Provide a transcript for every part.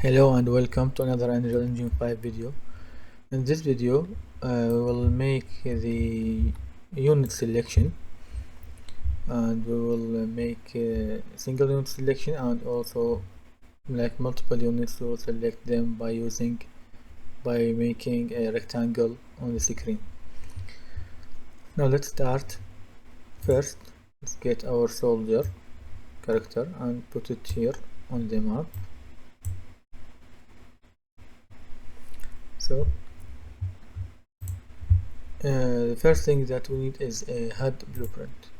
Hello and welcome to another Unreal Engine 5 video. In this video, we will make the unit selection, and we will make a single unit selection and also like multiple units. We will select them by making a rectangle on the screen. Now let's start. First, let's get our soldier character and put it here on the map. So the first thing that we need is a HUD blueprint.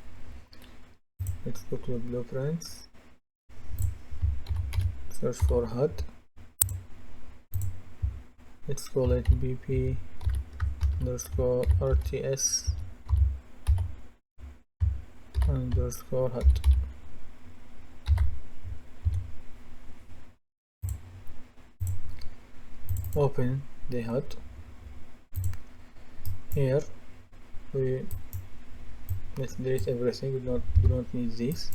Let's go to blueprints, search for HUD. Let's call it BP underscore RTS underscore HUD. Open the HUD. Here let's delete everything. We don't need this.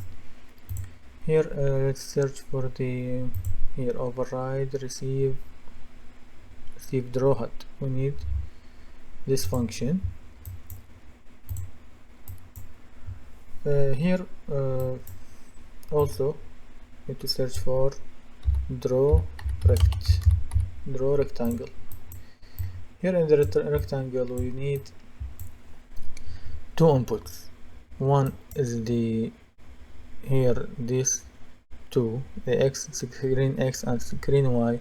Here let's search for the override receive draw HUD. We need this function. Here also need to search for draw rectangle. Here in the rectangle we need two inputs. One is these two, the screen X and screen Y.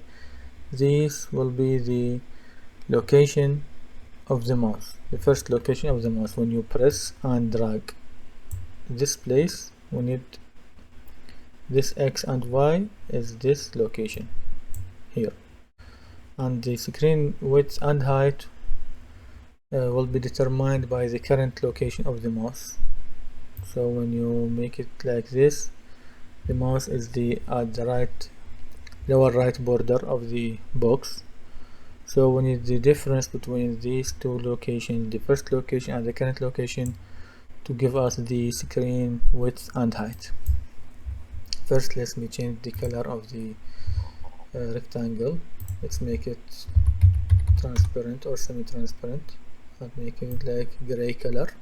This will be the location of the mouse, the first location of the mouse. When you press and drag this place, we need this X and Y is this location here, and the screen width and height will be determined by the current location of the mouse. So when you make it like this, the mouse is at the lower right border of the box. So we need the difference between these two locations, the first location and the current location, to give us the screen width and height. First, let me change the color of the rectangle. Let's make it transparent or semi-transparent, and make it like gray color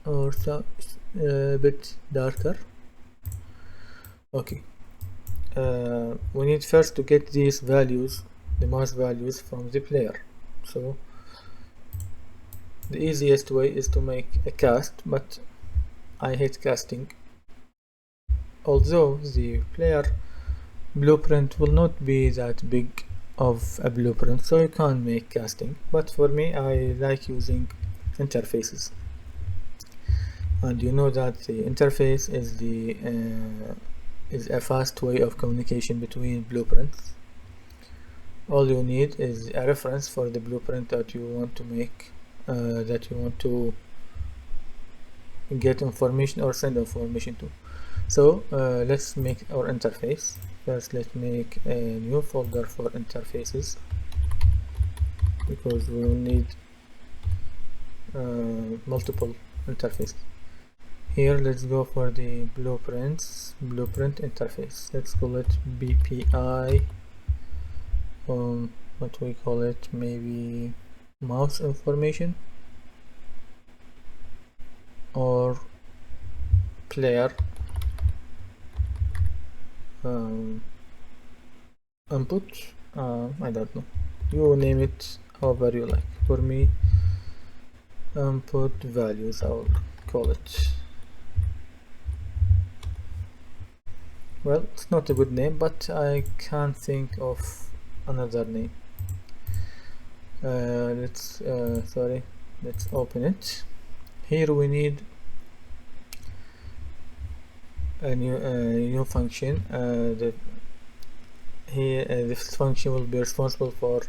or a bit darker. Okay, we need first to get these values, the mouse values, from the player. So the easiest way is to make a cast, but I hate casting. Although the player blueprint will not be that big of a blueprint, so you can't make casting, but for me I like using interfaces. And you know that the interface is a fast way of communication between blueprints. All you need is a reference for the blueprint that you want to make, that you want to get information or send information to. So let's make our interface. First, let's make a new folder for interfaces, because we will need multiple interfaces. Here, let's go for the blueprint interface. Let's call it BPI. What we call it? Maybe mouse information or player input. I don't know, you name it however you like. For me, input values, I'll call it. Well, it's not a good name, but I can't think of another name. Let's open it. Here we need a new function. This function will be responsible for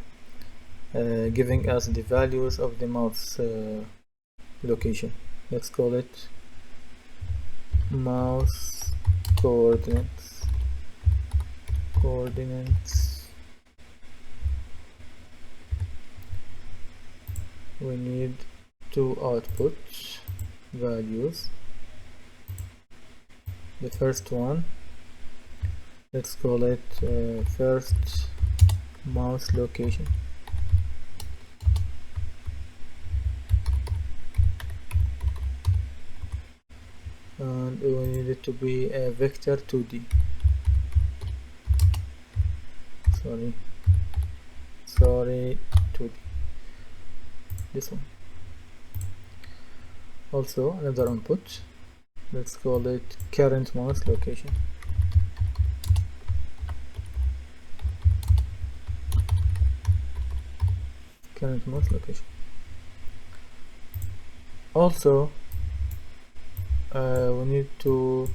giving us the values of the mouse location. Let's call it mouse coordinates. We need two output values. The first one let's call it first mouse location, and we need it to be a vector 2D. Sorry 2D, this one. Also another input, let's call it current mouse location. Current mouse location. Also we need to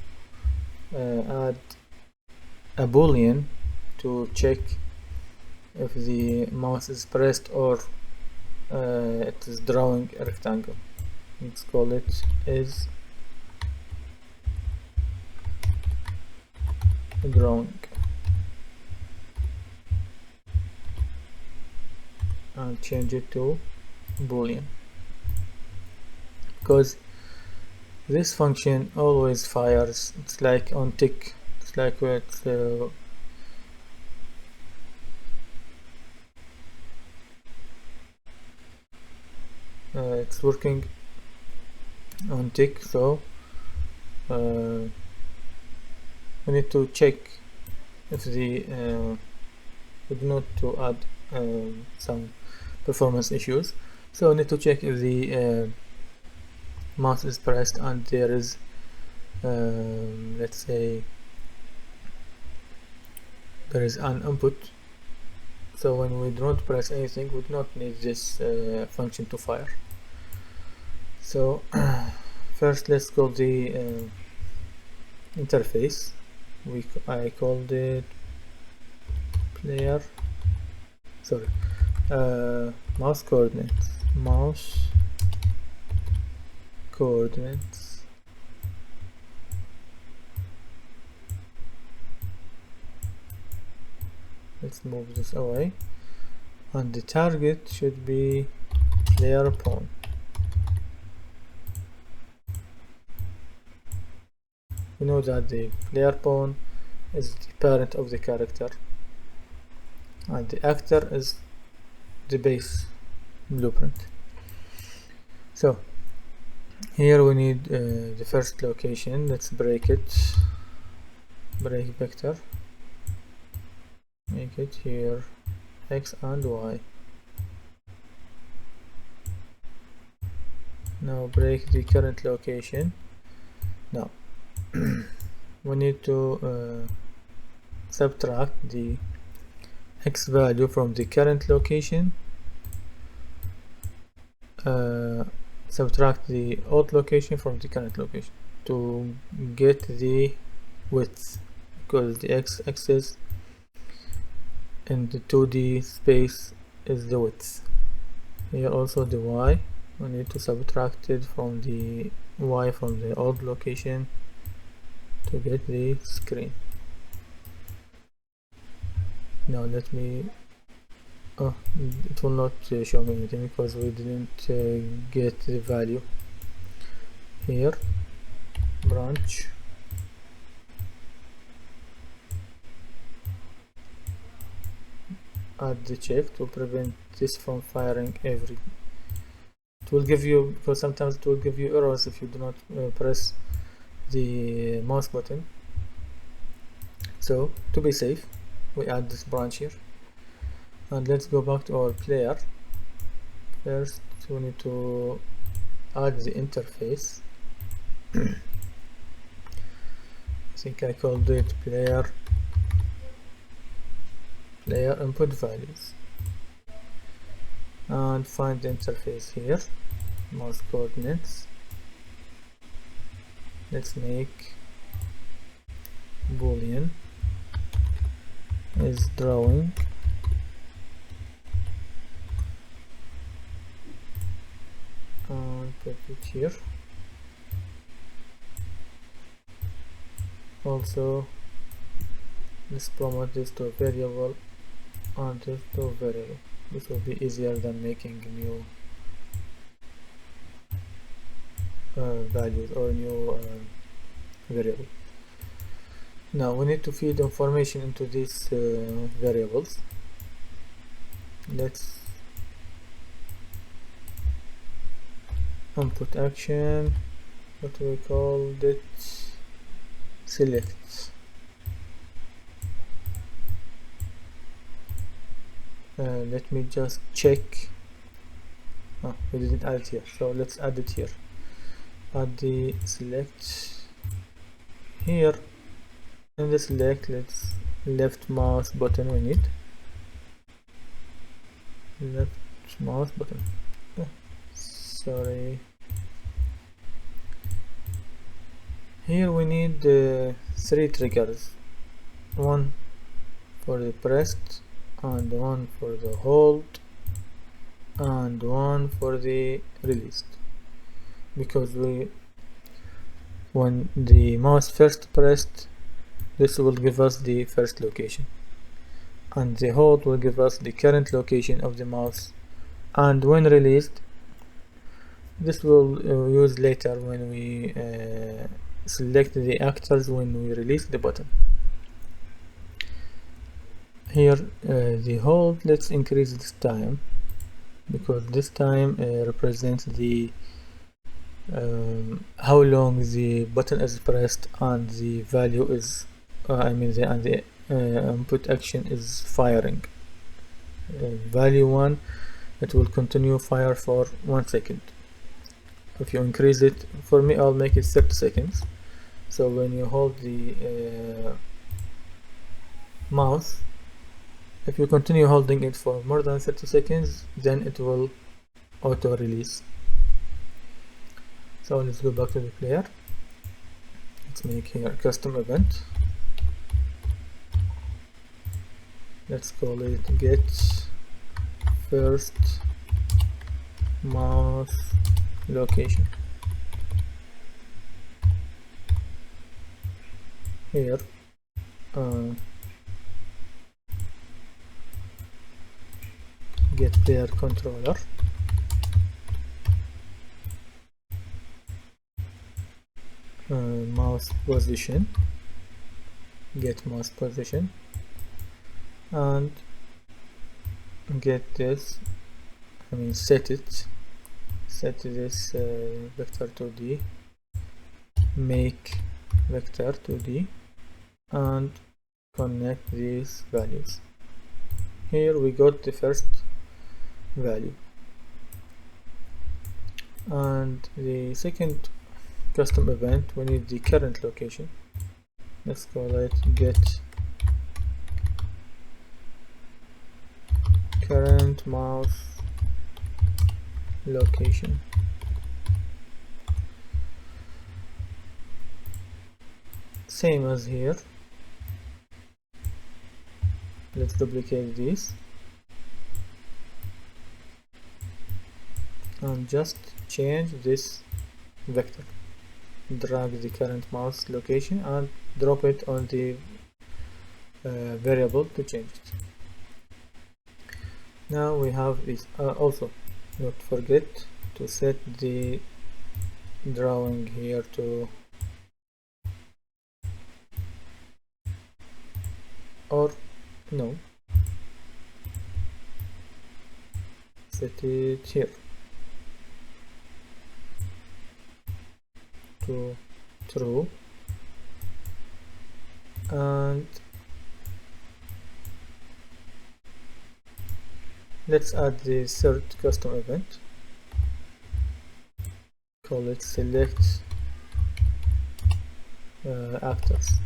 add a boolean to check if the mouse is pressed or it is drawing a rectangle. Let's call it is drawing, and change it to boolean, because this function always fires. It's like on tick, it's like it's working on tick, so we need to check if the we need to add some performance issues, so we need to check if the mouse is pressed and there is let's say there is an input. So when we don't press anything, we do not need this function to fire. So first let's call the interface. I called it player, sorry, mouse coordinates, let's move this away, and the target should be player pawn. We know that the player pawn is the parent of the character and the actor is the base blueprint. So here we need the first location. Let's break vector, make it here x and y. Now break the current location. Now we need to subtract the x value from the current location, subtract the old location from the current location to get the width, because the x-axis in the 2D space is the width. Here also the y, we need to subtract it from the y from the old location to get the screen. Now let me, oh, it will not show me anything because we didn't get the value. Here branch, add the check to prevent this from firing every. It will give you, because sometimes it will give you errors if you do not press the mouse button. So to be safe, we add this branch here, and let's go back to our player. First we need to add the interface. I think I called it player input values, and find the interface here, mouse coordinates. Let's make boolean is drawing, and put it here. Also let's promote this to a variable and this to a variable. This will be easier than making new values or new variable. Now we need to feed information into these variables. Let's input action, what we called it, select. Let me just check. Oh, we didn't add it here, so let's add it here. Add the select here. In the select, let's left mouse button we need. Left mouse button. Oh, sorry. Here we need 3 triggers. One for the pressed, and one for the hold, and one for the released. Because when the mouse first pressed, this will give us the first location, and the hold will give us the current location of the mouse, and when released, this will use later when we select the actors when we release the button. Here the hold, let's increase this time, because this time represents the how long the button is pressed and the value is the input action is firing. Value 1, it will continue fire for 1 second. If you increase it, for me I'll make it 30 seconds. So when you hold the mouse, if you continue holding it for more than 30 seconds, then it will auto release. So let's go back to the player. Let's make here a custom event. Let's call it get first mouse location. Here get player controller. Mouse position, get mouse position, and get this, set this vector 2D, make vector 2D, and connect these values. Here we got the first value, and the second custom event, we need the current location. Let's call it get current mouse location. Same as here. Let's duplicate this and just change this vector. Drag the current mouse location and drop it on the variable to change it. Now we have this. Also, not forget to set the drawing here to, or no, set it here to true, and let's add the third custom event. Call it select actors.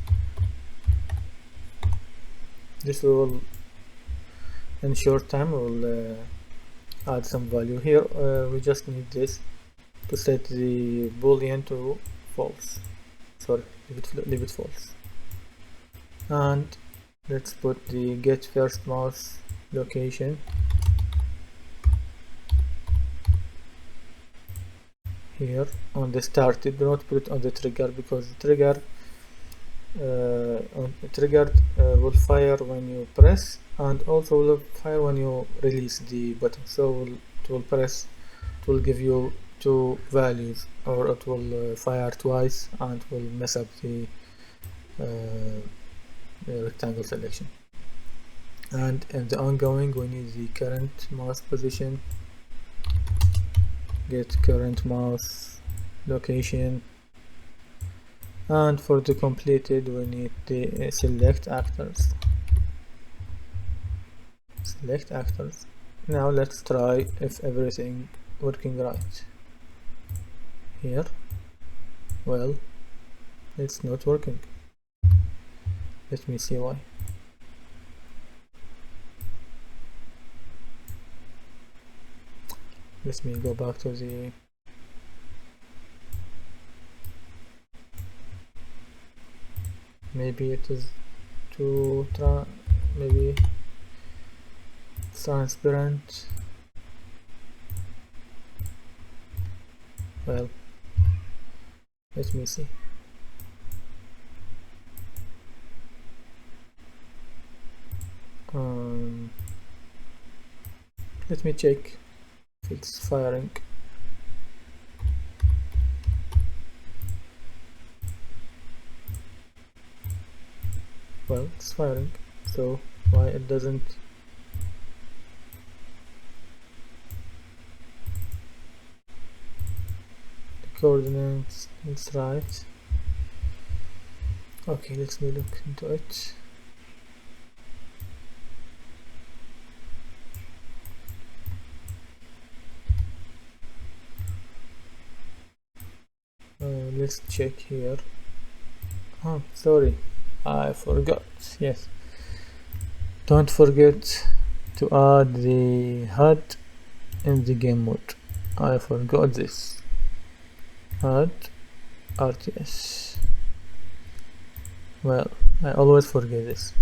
This will, in short time, will add some value here. We just need this to set the boolean to false. Sorry, leave it false. And let's put the get first mouse location here on the started. Do not put it on the trigger, because the trigger will fire when you press, and also will fire when you release the button. So it will press, it will give you 2 values, or it will fire twice and will mess up the rectangle selection. And in the ongoing, we need the current mouse position, get current mouse location, and for the completed we need the select actors. Now let's try if everything working right. Here, well, it's not working. Let me see why. Let me go back to the maybe it is too maybe transparent. Well, let me see. Let me check if it's firing. Well, it's firing, so why it doesn't? The coordinates, it's right. Okay, let me look into it. Let's check here. Oh, sorry, I forgot. Yes, don't forget to add the HUD in the game mode. I forgot this. Add RTS. Well, I always forget this.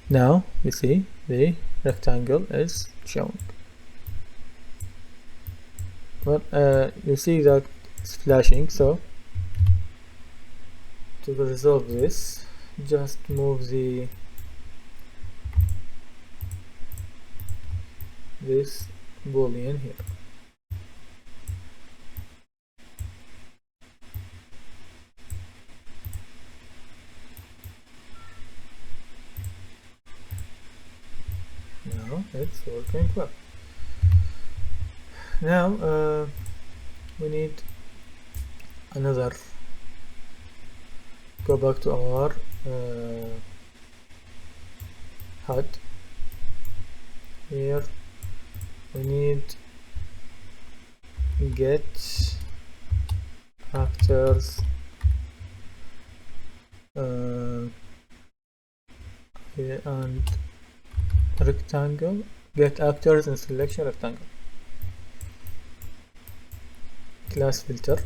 Now you see the rectangle is showing. Well, you see that it's flashing, so to resolve this, just move this boolean here. Now it's working well. Now we need another. Go back to our HUD. Here we need get actors and rectangle, get actors and selection rectangle. Class filter.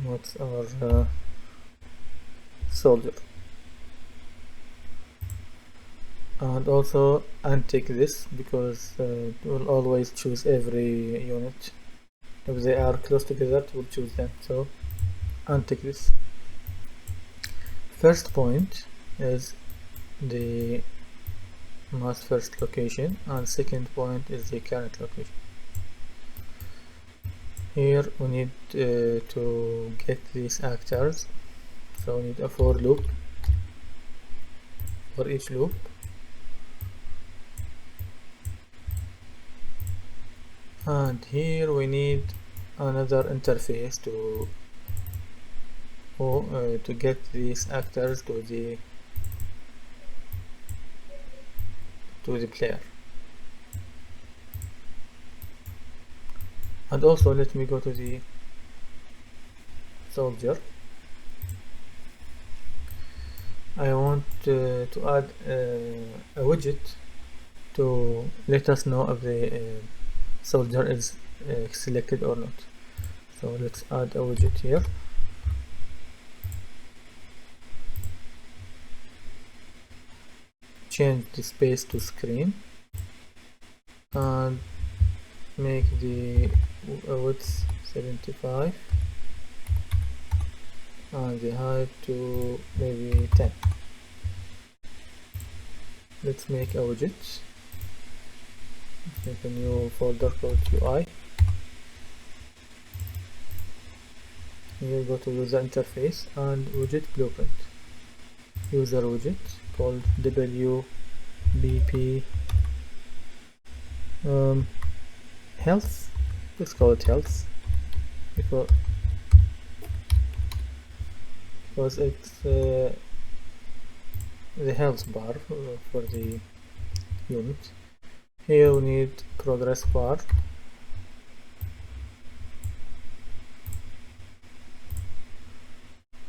What's our soldier? And also untick this because it will always choose every unit. If they are close together, it will choose them. So untick this. First point is the mouse first location, and second point is the current location. Here we need to get these actors, so we need a for loop for each loop. And here we need another interface to get these actors to the player. And also let me go to the soldier. I want to add a widget to let us know if the soldier is selected or not. So let's add a widget here. Change the space to screen and make the width 75 and the height to maybe 10. Let's make a widget. Make a new folder called UI Here go to user interface and widget blueprint. User widget called WBP health. Let's call it health because it's the health bar for the unit. Here we need progress bar.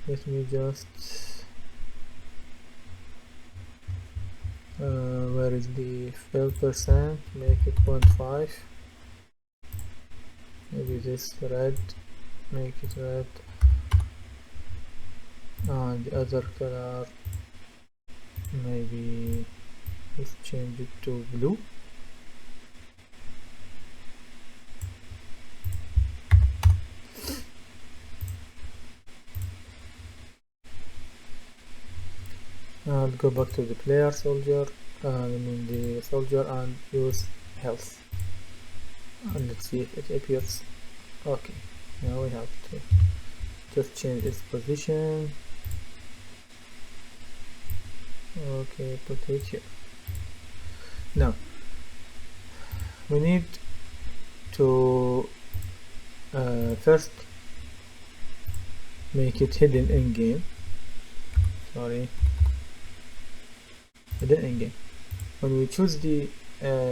Let me just where is the fill percent? Make it 0.5. Maybe this red, make it red, and the other color maybe let's change it to blue. I'll go back to the player soldier, the soldier, and use health, and let's see if it appears. Okay, now we have to just change its position. Okay, put it here. Now we need to first make it hidden in game. Hidden in game. When we choose the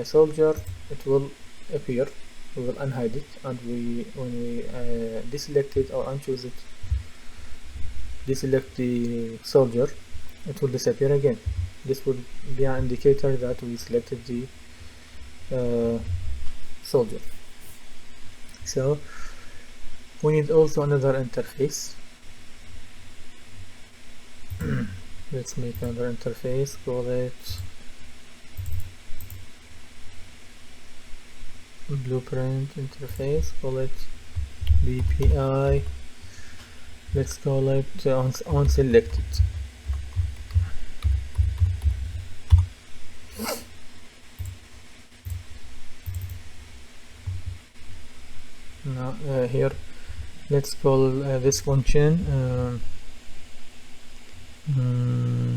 soldier, it will appear. We will unhide it, and when we deselect it or unchoose it, deselect the soldier, it will disappear again. This will be an indicator that we selected the soldier. So we need also another interface. Let's make another interface, call it blueprint interface, call it BPI, let's call it on selected. Now here let's call this function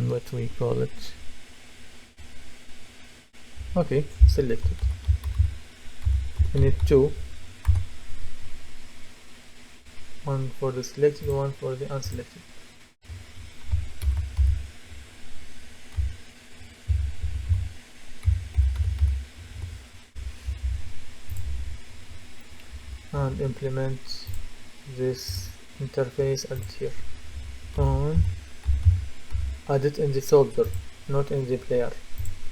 what we call it. Okay, selected. We need two, one for the selected, one for the unselected. And implement this interface add here on. Add it in the soldier, not in the player,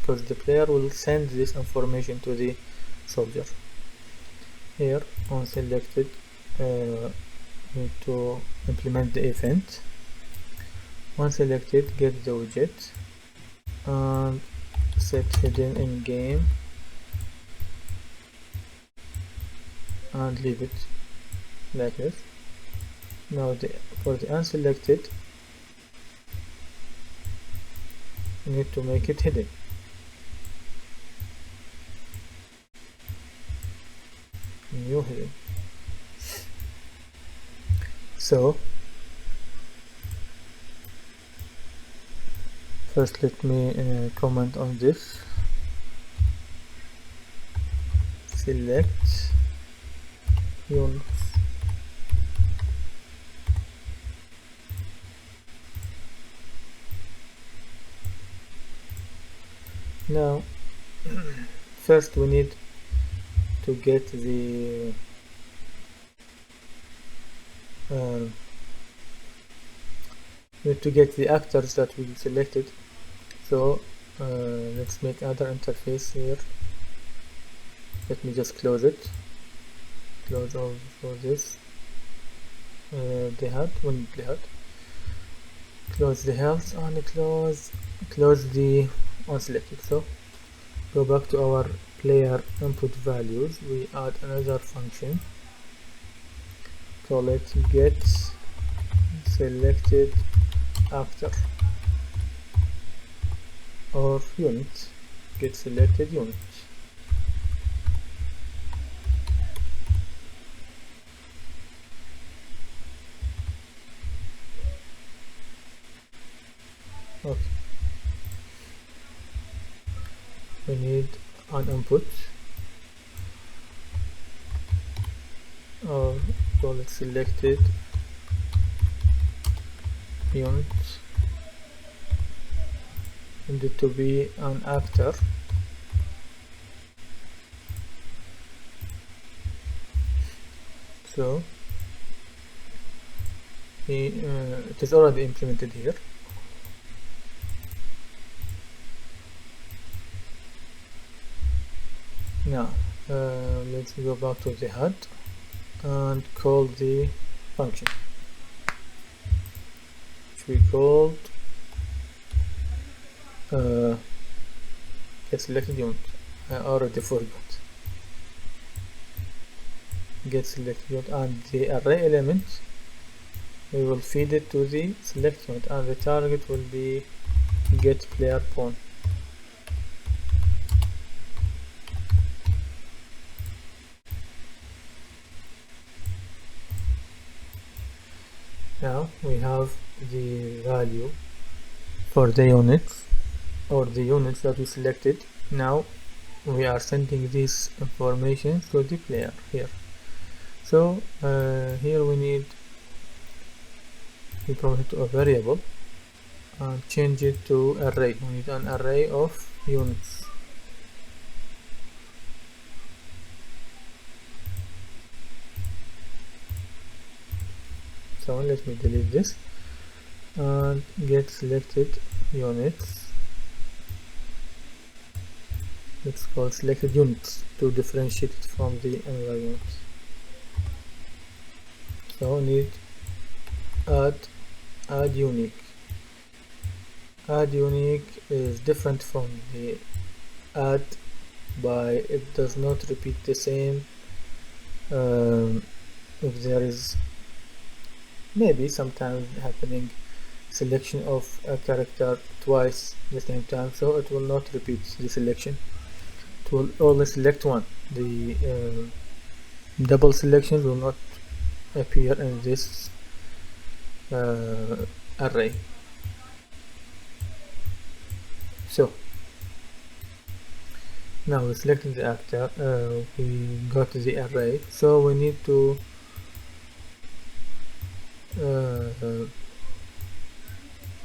because the player will send this information to the soldier. Here on selected, need to implement the event. On selected, get the widget and set hidden in game and leave it like this. Now for the unselected, you need to make it hidden. New hidden. So first let me comment on this. Select units. Now first we need to get the actors that we selected. So let's make another interface here. Let me just close it. Close all for this. The HUD, close the health and close the unselected. So go back to our player input values. We add another function, call it get selected actor or unit. Get selected unit. Okay, we need an input, or call it selected unit, and it to be an actor. So it is already implemented here. Now let's go back to the HUD and call the function, which we called get selected unit. I already forgot. Get selected unit, and the array element we will feed it to the select unit, and the target will be get player pawn. Now we have the value for the units, or the units that we selected. Now we are sending this information to the player here. So here we need to promote to a variable and change it to array. We need an array of units. So let me delete this and get selected units. Let's call selected units to differentiate it from the another units. So need add unique. Add unique is different from the add by it does not repeat the same. If there is maybe sometimes happening selection of a character twice at the same time, so it will not repeat the selection. It will only select one. The double selections will not appear in this array. So now we selected the actor, we got the array, so we need to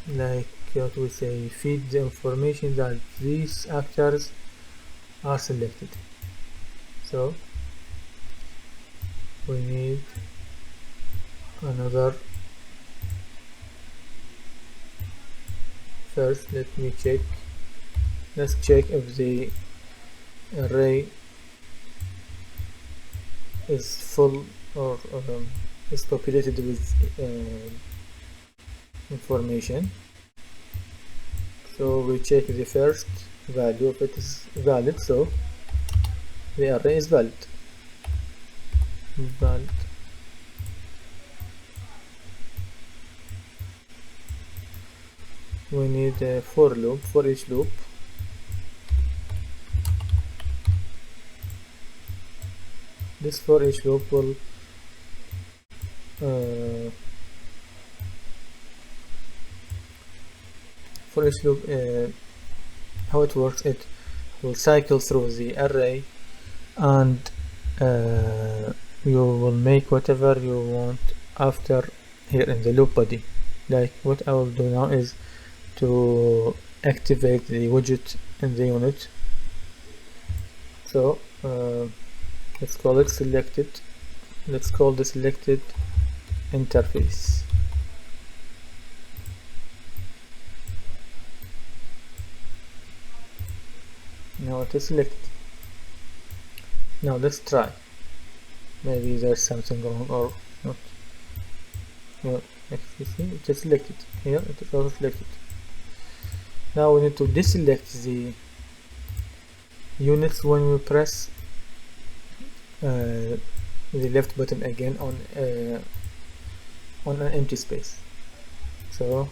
like what we say, feed the information that these actors are selected. So we need another. First let me check, let's check if the array is full or is populated with information. So we check the first value, if it is valid, so the array is valid. We need a for loop, for each loop. This for each loop will for each loop, how it works, it will cycle through the array and you will make whatever you want after here in the loop body. Like what I will do now is to activate the widget in the unit. So let's call it selected. Let's call the selected interface. Now it is selected. Now let's try. Maybe there's something wrong or not. No, you see, it is selected. Here it is also selected. Now we need to deselect the units when we press the left button again on an empty space. So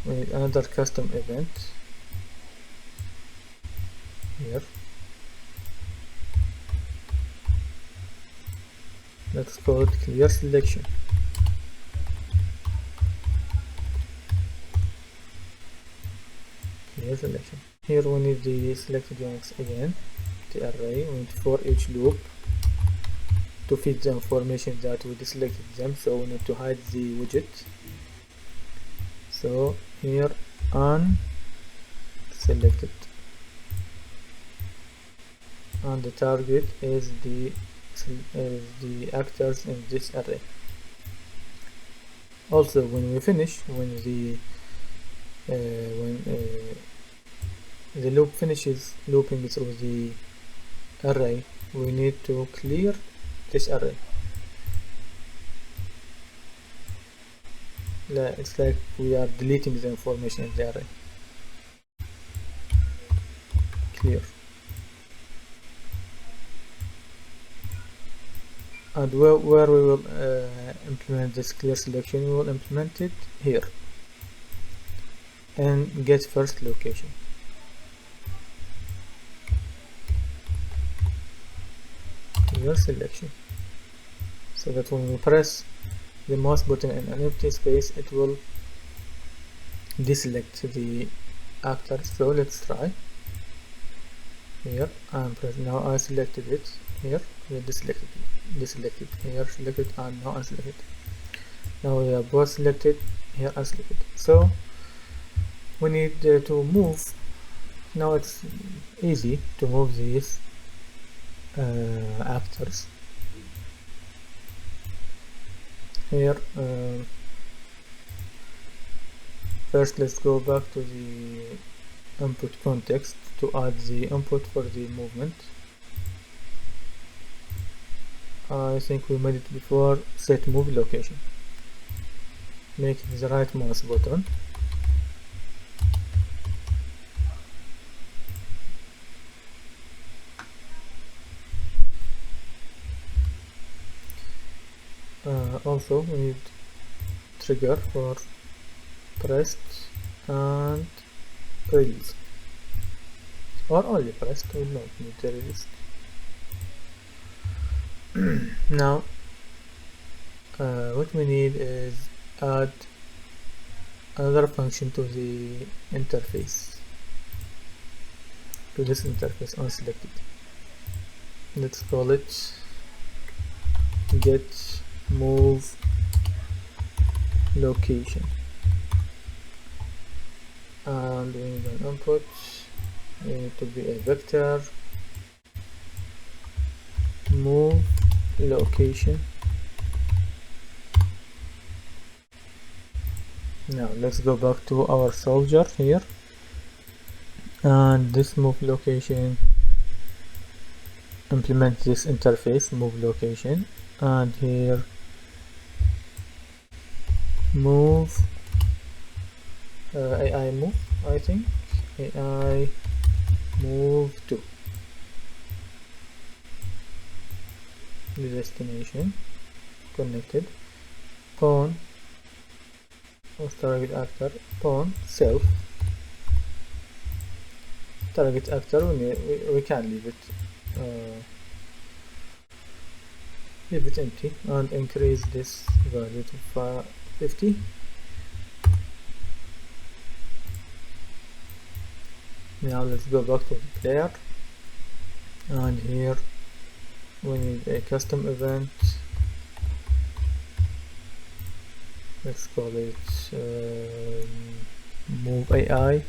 we need another custom event here. Let's call it clear selection. here selection. Here we need the selected units again, the array. We need for each loop to feed the information that we deselected them, so we need to hide the widget. So here unselected, and the target is the actors in this array. Also, when we finish, when the loop finishes looping through the array, we need to clear this array. It's like we are deleting the information in the array. Clear. And where we will implement this clear selection, we will implement it here and get first location. Clear selection, so that when we press the mouse button in an empty space, it will deselect the actors. So let's try. Here I'm pressing, now I selected it. Here we deselected here, selected, and now unselected. Now we are both selected, here unselected. So we need to move. Now it's easy to move these actors. Here first let's go back to the input context to add the input for the movement. I think we made it before. Set move location, make the right mouse button, also we need trigger for pressed and released, or only pressed. We don't need to release. Now what we need is add another function to the interface, to this interface unselected. Let's call it get move location, and we need an input. We need to be a vector move location. Now let's go back to our soldier here, and this move location, implement this interface move location, and here move AI move, I think AI move to the destination connected, pawn of target actor, pawn self target actor. We can leave it empty and increase this value to 50. Now let's go back to the player, and here we need a custom event. Let's call it move AI,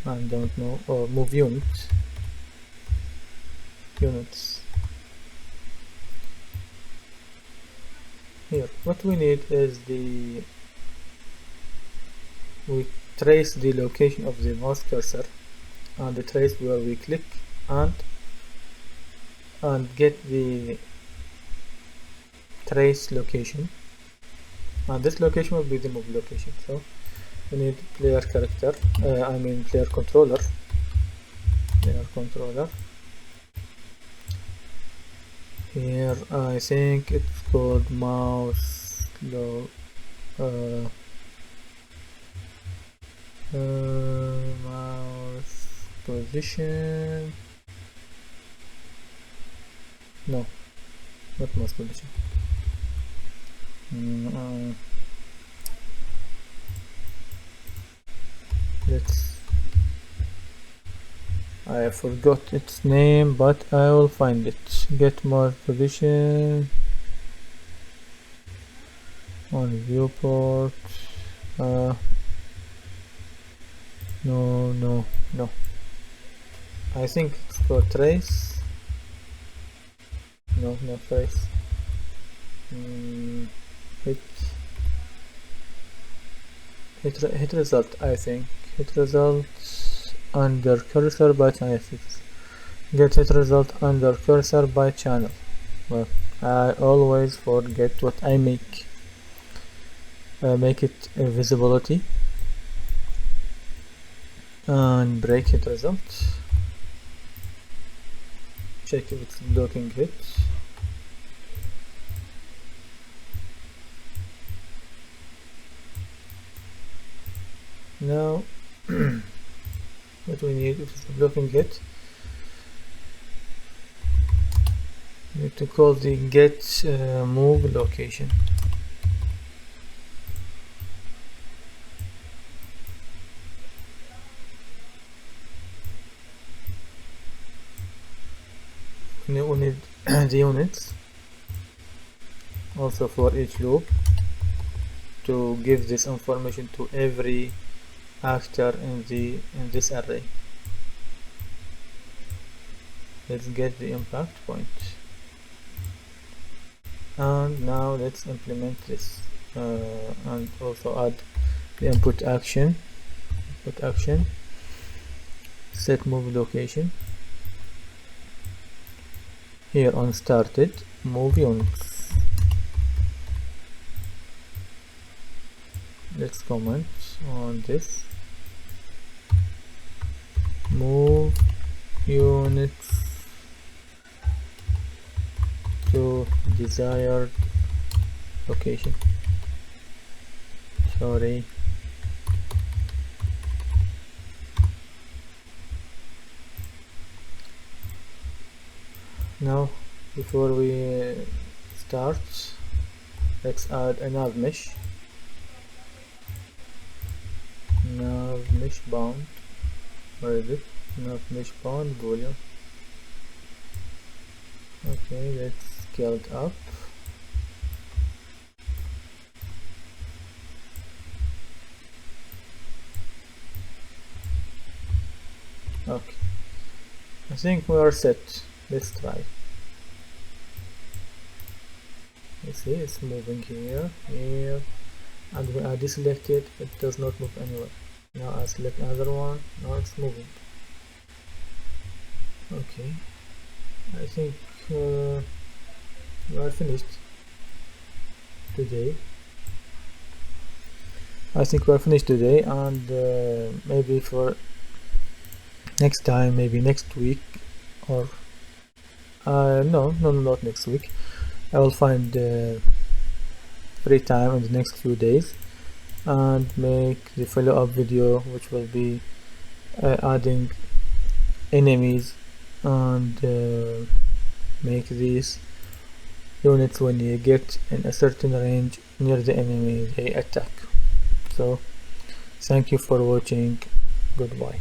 I don't know, or move units. Here what we need is we trace the location of the mouse cursor, and the trace where we click and get the trace location, and this location will be the move location. So we need player character, player controller. Here I think it's called mouse mouse position. No, not mouse position. let's I forgot its name, but I will find it. Get more position on viewport. No, no, no. I think it's for trace. No, no trace. Hit hit result. I think hit result under cursor by channel. Get hit result under cursor by channel. Well, I always forget what I make. Make it visibility and break hit result. Check if it's blocking hit. Now what we need, if it's blocking hit, we need to call the get move location. We need the units also for each loop to give this information to every actor in this array. Let's get the impact point, and now let's implement this and also add the input action. Set move location. Here on started, move units. Let's comment on this. Move units to desired location. Sorry. Now, before we start, let's add a nav mesh. Nav mesh bound. Where is it? Nav mesh bound volume. Okay, let's scale it up. Okay, I think we are set. Let's try. Let's see, it's moving here, and when I deselect it, it does not move anywhere. Now I select another one, now it's moving. Okay, I think we are finished today. And maybe for next time, maybe next week, or no, not next week. I will find free time in the next few days and make the follow-up video, which will be adding enemies and make these units, when you get in a certain range near the enemy, they attack. So thank you for watching. Goodbye.